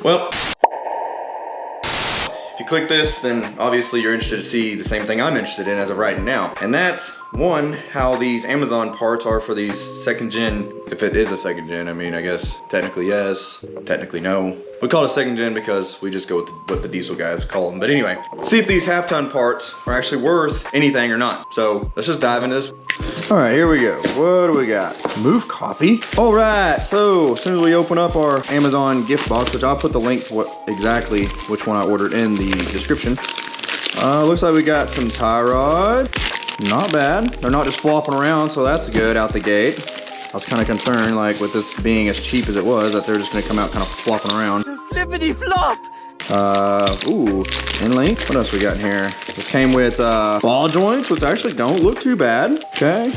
Well, if you click this, then obviously you're interested to see the same thing I'm interested in as of right now. And that's, one, how these Amazon parts are for these second gen, if it is a second gen. I mean, I guess technically yes, technically no. We call it a second gen because we just go with what the diesel guys call them. But anyway, see if these half-ton parts are actually worth anything or not. So let's just dive into this. All right, here we go. What do we got? Move coffee. All right, so as soon as we open up our Amazon gift box, which I'll put the link to exactly which one I ordered in the description. Looks like we got some tie rods. Not bad. They're not just flopping around, so that's good out the gate. I was kind of concerned, like with this being as cheap as it was, that they're just gonna come out kind of flopping around. Flippity flop! Ooh, N-link. What else we got in here? It came with ball joints, which actually don't look too bad. Okay,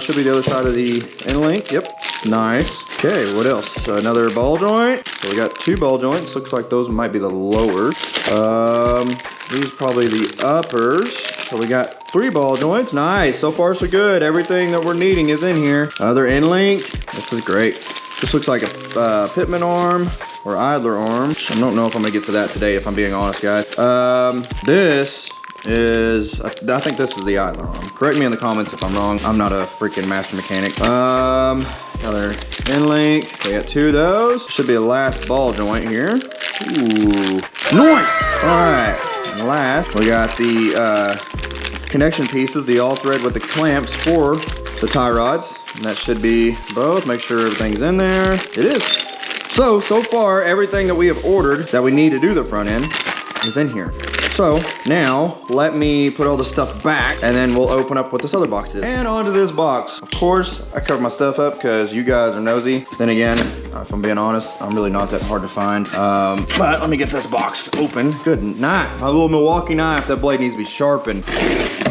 should be the other side of the N-link. Yep, nice. Okay, what else? Another ball joint. So we got 2 ball joints. Looks like those might be the lowers. These are probably the uppers. So we got 3 ball joints. Nice, so far so good. Everything that we're needing is in here. Other N-link. This is great. This looks like a Pitman arm or idler arm. I don't know if I'm gonna get to that today, if I'm being honest, guys. This is, I think this is the idler arm. Correct me in the comments if I'm wrong. I'm not a freaking master mechanic. Another N-link. We got 2 of those. Should be a last ball joint here. Ooh, nice. All right, and last we got the connection pieces, the all thread with the clamps for the tie rods. And that should be both. Make sure everything's in there. It is. So far, everything that we have ordered that we need to do the front end is in here. So now let me put all the stuff back and then we'll open up what this other box is. And onto this box. Of course, I covered my stuff up because you guys are nosy. Then again, if I'm being honest, I'm really not that hard to find. But let me get this box open. Good night. My little Milwaukee knife, that blade needs to be sharpened.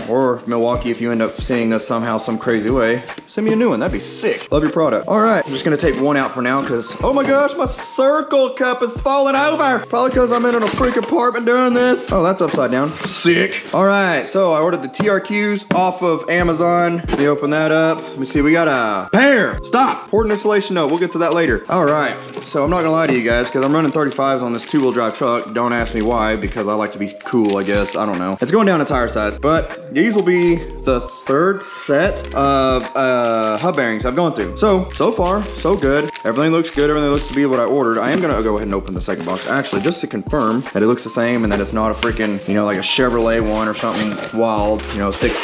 Or Milwaukee, if you end up seeing this somehow, some crazy way, send me a new one, that'd be sick. Love your product. All right, I'm just gonna take one out for now because, oh my gosh, my circle cup is falling over. Probably because I'm in a freaking apartment doing this. Oh, that's upside down, sick. All right, so I ordered the TRQs off of Amazon. Let me open that up. Let me see, we got a pair. Stop, important installation note, we'll get to that later. All right, so I'm not gonna lie to you guys because I'm running 35s on this 2-wheel drive truck. Don't ask me why, because I like to be cool, I guess, I don't know. It's going down a tire size, but these will be the 3rd set of hub bearings I've gone through. So far, so good. Everything looks good. Everything looks to be what I ordered. I am gonna go ahead and open the second box, actually, just to confirm that it looks the same and that it's not a freaking, you know, like a Chevrolet one or something wild, you know, six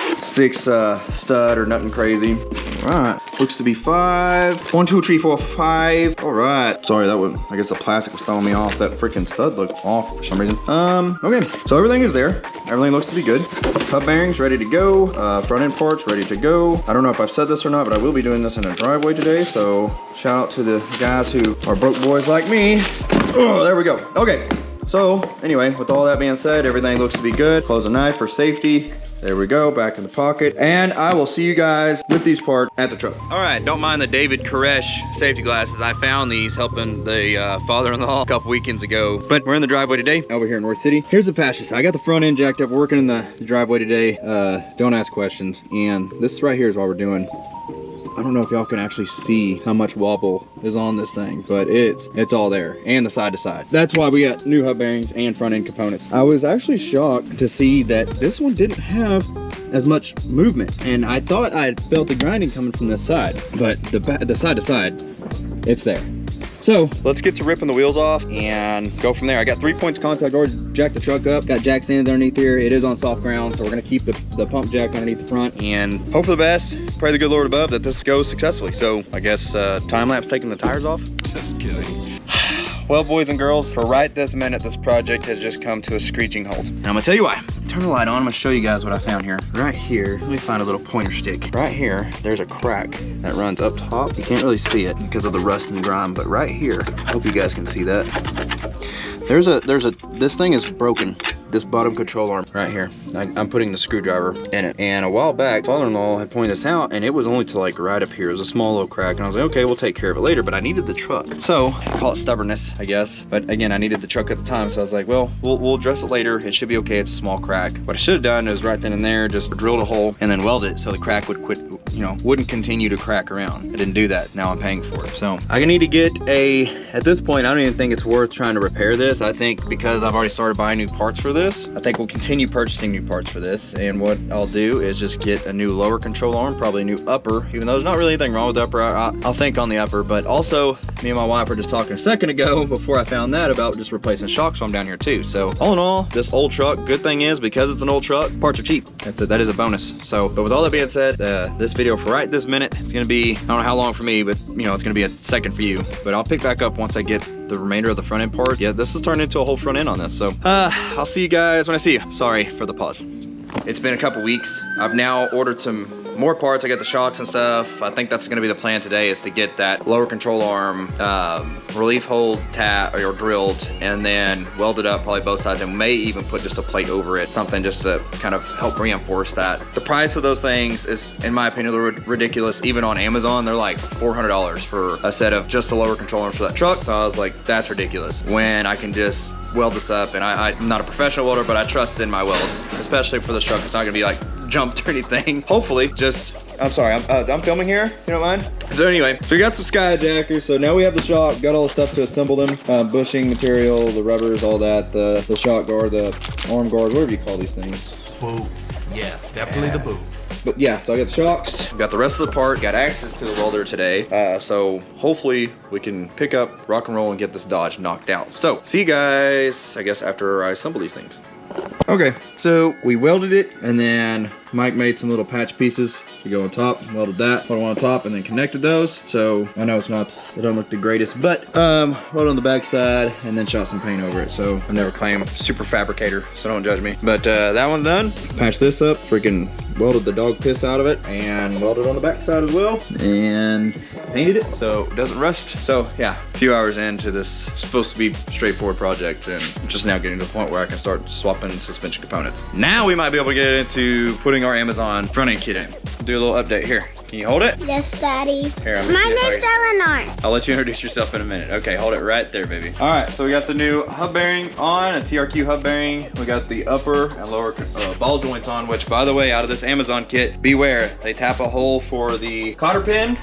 stud or nothing crazy. All right, looks to be 5. 1, 2, 3, 4, 5. All right. Sorry, that was, I guess the plastic was throwing me off. That freaking stud looked off for some reason. Okay, so everything is there. Everything looks to be good. Hub bearings ready to go. Front end parts ready to go. I don't know if I've said this or not, but I will be doing this in a driveway today. So shout out to the guys who are broke boys like me. Oh, there we go. Okay. So anyway, with all that being said, everything looks to be good. Close the knife for safety. There we go, back in the pocket. And I will see you guys with these parts at the truck. All right, don't mind the David Koresh safety glasses. I found these helping the father-in-law a couple weekends ago. But we're in the driveway today, over here in North City. Here's the patches. I got the front end jacked up, working in the driveway today. Don't ask questions. And this right here is what we're doing. I don't know if y'all can actually see how much wobble is on this thing, but it's all there, and the side to side. That's why we got new hub bearings and front end components. I was actually shocked to see that this one didn't have as much movement, and I thought I felt the grinding coming from this side, but the side to side, it's there. So let's get to ripping the wheels off and go from there. I got 3 points of contact, already jacked the truck up. Got jack stands underneath here. It is on soft ground, so we're gonna keep the pump jack underneath the front and hope for the best. Pray the good Lord above that this goes successfully. So I guess time lapse taking the tires off. Just kidding. Well, boys and girls, for right this minute, this project has just come to a screeching halt. And I'm gonna tell you why. Turn the light on, I'm gonna show you guys what I found here. Right here, let me find a little pointer stick. Right here, there's a crack that runs up top. You can't really see it because of the rust and grime, but right here, hope you guys can see that. This thing is broken. This bottom control arm right here. I'm putting the screwdriver in it. And a while back, father-in-law had pointed this out, and it was only to like right up here. It was a small little crack, and I was like, okay, we'll take care of it later, but I needed the truck. So, I call it stubbornness, I guess. But again, I needed the truck at the time, so I was like, well, we'll address it later. It should be okay, it's a small crack. What I should have done is right then and there, just drilled a hole and then welded it so the crack would quit you know, wouldn't continue to crack around. I didn't do that. Now I'm paying for it. So I need to get at this point, I don't even think it's worth trying to repair this. I think because I've already started buying new parts for this, I think we'll continue purchasing new parts for this. And what I'll do is just get a new lower control arm, probably a new upper, even though there's not really anything wrong with the upper. I'll think on the upper, but also me and my wife were just talking a second ago before I found that about just replacing shocks while I'm down here too. So all in all, this old truck, good thing is because it's an old truck, parts are cheap. That is a bonus. So, but with all that being said, this video for right this minute, it's gonna be, I don't know how long for me, but you know, it's gonna be a second for you. But I'll pick back up once I get the remainder of the front end part. Yeah, this is turning into a whole front end on this. So I'll see you guys when I see you. Sorry for the pause. It's been a couple weeks. I've now ordered some more parts. I got the shocks and stuff. I think that's gonna be the plan today, is to get that lower control arm relief hold tap or drilled, and then weld it up probably both sides, and may even put just a plate over it, something just to kind of help reinforce that. The price of those things is, in my opinion, ridiculous. Even on Amazon, they're like $400 for a set of just a lower control arm for that truck. So I was like, that's ridiculous, when I can just weld this up. And I'm not a professional welder, but I trust in my welds, especially for this truck. It's not gonna be like jumped or anything. Hopefully, just, I'm sorry, I'm filming here, you don't mind? So anyway, so we got some skyjackers. So now we have the shock, got all the stuff to assemble them, bushing material, the rubbers, all that, the shock guard, the arm guard, whatever you call these things. Boots, yes, definitely the boots. But yeah, so I got the shocks, got the rest of the part, got access to the welder today. So hopefully we can pick up, rock and roll, and get this Dodge knocked out. So see you guys, I guess, after I assemble these things. Okay, so we welded it, and then Mike made some little patch pieces to go on top, welded that, put them on top, and then connected those. So I know it don't look the greatest, but welded on the back side and then shot some paint over it. So I never claim super fabricator, so don't judge me. But that one's done. Patched this up, freaking welded the dog piss out of it, and welded on the back side as well, and painted it so it doesn't rust. So yeah, a few hours into this supposed to be straightforward project, and I'm just now getting to the point where I can start swapping suspension components. Now we might be able to get into putting our Amazon front end kit in. Do a little update here. Can you hold it? Yes, Daddy. Here, My name's Eleanor. I'll let you introduce yourself in a minute. Okay, hold it right there, baby. All right, so we got the new hub bearing on, a TRQ hub bearing. We got the upper and lower ball joints on, which, by the way, out of this Amazon kit, beware, they tap a hole for the cotter pin,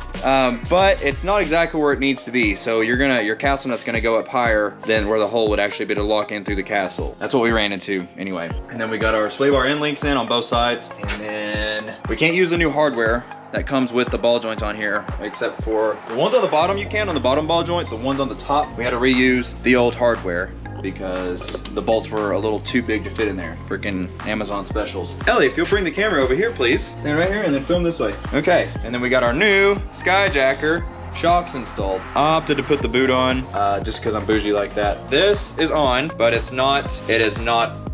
but it's not exactly where it needs to be. So your castle nut's gonna go up higher than where the hole would actually be to lock in through the castle. That's what we ran into anyway. And then we got our sway bar end links in on both sides, and then we can't use the new hardware that comes with the ball joints on here, except for the ones on the bottom you can, on the bottom ball joint. The ones on the top, we had to reuse the old hardware because the bolts were a little too big to fit in there. Freaking Amazon specials. Ellie, if you'll bring the camera over here, please. Stand right here and then film this way. Okay, and then we got our new skyjacker shocks installed. I opted to put the boot on just because I'm bougie like that. This is on, but it is not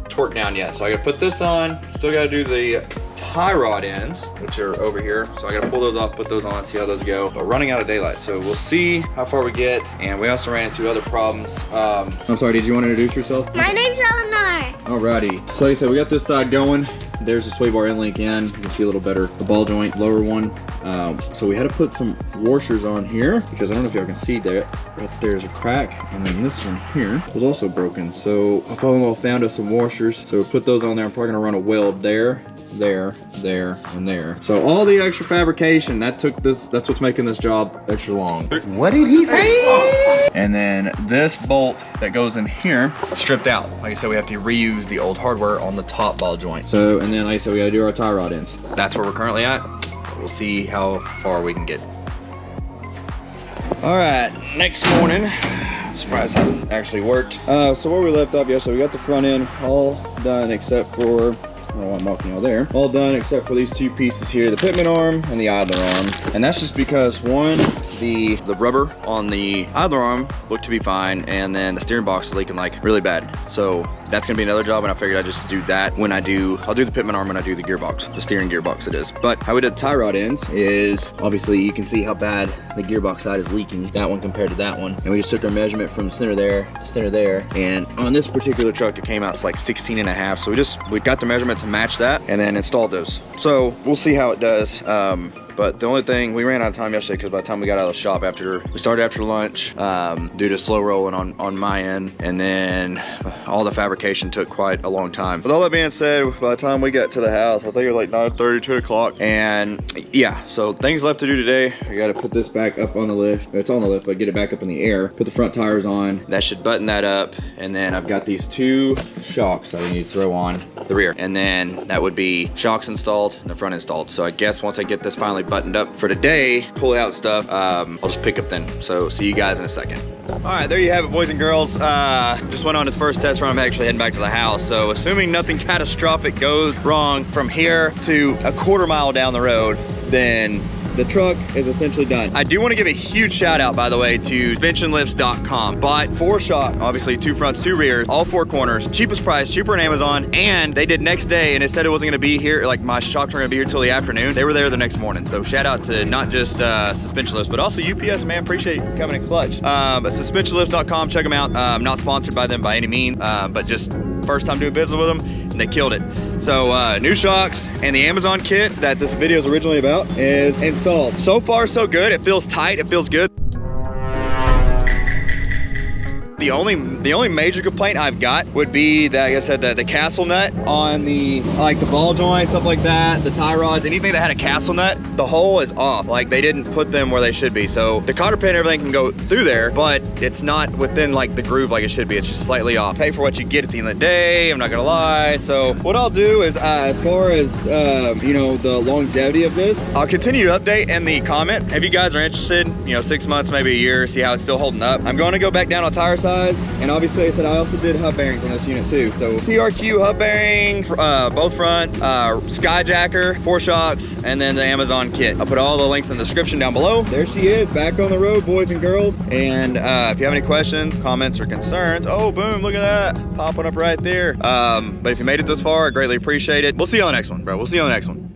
torqued down yet. So I gotta put this on. Still gotta do the tie rod ends, which are over here. So I gotta pull those off, put those on, see how those go. But running out of daylight, so we'll see how far we get. And we also ran into other problems. I'm sorry, did you want to introduce yourself? My name's Eleanor. Alrighty, so like I said, we got this side going. There's the sway bar end link in. You can see a little better the ball joint, lower one. So we had to put some washers on here because I don't know if y'all can see that right there's a crack, and then this one here was also broken. So I probably found us some washers. So we put those on there. I'm probably gonna run a weld there, there, there, and there. So all the extra fabrication that's what's making this job extra long. What did he say? And then this bolt that goes in here stripped out. Like I said, we have to reuse the old hardware on the top ball joint. So, and then like I said, we gotta do our tie rod ends. That's where we're currently at. We'll see how far we can get. All right, next morning. Surprised how it actually worked. So where we left off yesterday, we got the front end all done except for, I don't want marking all there. All done except for these two pieces here, the pitman arm and the idler arm. And that's just because one, the rubber on the idler arm looked to be fine, and then the steering box is leaking like really bad. So that's gonna be another job, and I figured I'd just do that when I'll do the pitman arm when I do the gearbox, the steering gearbox it is. But how we did the tie rod ends is, obviously you can see how bad the gearbox side is leaking, that one compared to that one. And we just took our measurement from center there to center there. And on this particular truck, it came out to like 16.5. So we got the measurement to to match that, and then installed those. So we'll see how it does. But the only thing, we ran out of time yesterday because by the time we got out of the shop we started after lunch due to slow rolling on my end, and then all the fabrication took quite a long time. With all that being said, by the time we got to the house, I think it was like 9:30, 10 o'clock, and yeah, so things left to do today. I got to put this back up on the lift. It's on the lift, but get it back up in the air. Put the front tires on. That should button that up, and then I've got these 2 shocks that I need to throw on the rear, and then that would be shocks installed and the front installed. So I guess once I get this finally buttoned up for today, pull it out stuff, I'll just pick up then. So see you guys in a second. All right, there you have it, boys and girls. Just went on its first test run. I'm actually heading back to the house. So assuming nothing catastrophic goes wrong from here to a 1/4 mile down the road, then the truck is essentially done. I do want to give a huge shout out, by the way, to suspensionlifts.com. Bought 4 shock, obviously 2 fronts, 2 rears, all 4 corners, cheapest price, cheaper than Amazon, and they did next day, and it said it wasn't gonna be here, like my shocks weren't gonna be here till the afternoon. They were there the next morning. So shout out to not just Suspension Lifts, but also UPS, man, appreciate you coming in clutch. But suspensionlifts.com, check them out. Not sponsored by them by any means, but just first time doing business with them, and they killed it. So new shocks and the Amazon kit that this video is originally about is installed. So far so good. It feels tight, it feels good. The only major complaint I've got would be that, like I said, the castle nut on the ball joint, stuff like that, the tie rods, anything that had a castle nut, the hole is off. Like they didn't put them where they should be. So the cotter pin, everything can go through there, but it's not within like the groove like it should be. It's just slightly off. Pay for what you get at the end of the day, I'm not gonna lie. So what I'll do is, as far as you know, the longevity of this, I'll continue to update in the comment. If you guys are interested, you know, 6 months, maybe a year, see how it's still holding up. I'm going to go back down on tire size. And obviously I said I also did hub bearings on this unit too. So TRQ hub bearing, both front, Skyjacker, 4 shocks, and then the Amazon kit. I'll put all the links in the description down below. There she is, back on the road, boys and girls. And if you have any questions, comments, or concerns, oh boom, look at that, popping up right there. But if you made it this far, I greatly appreciate it. We'll see you on the next one, bro. We'll see you on the next one.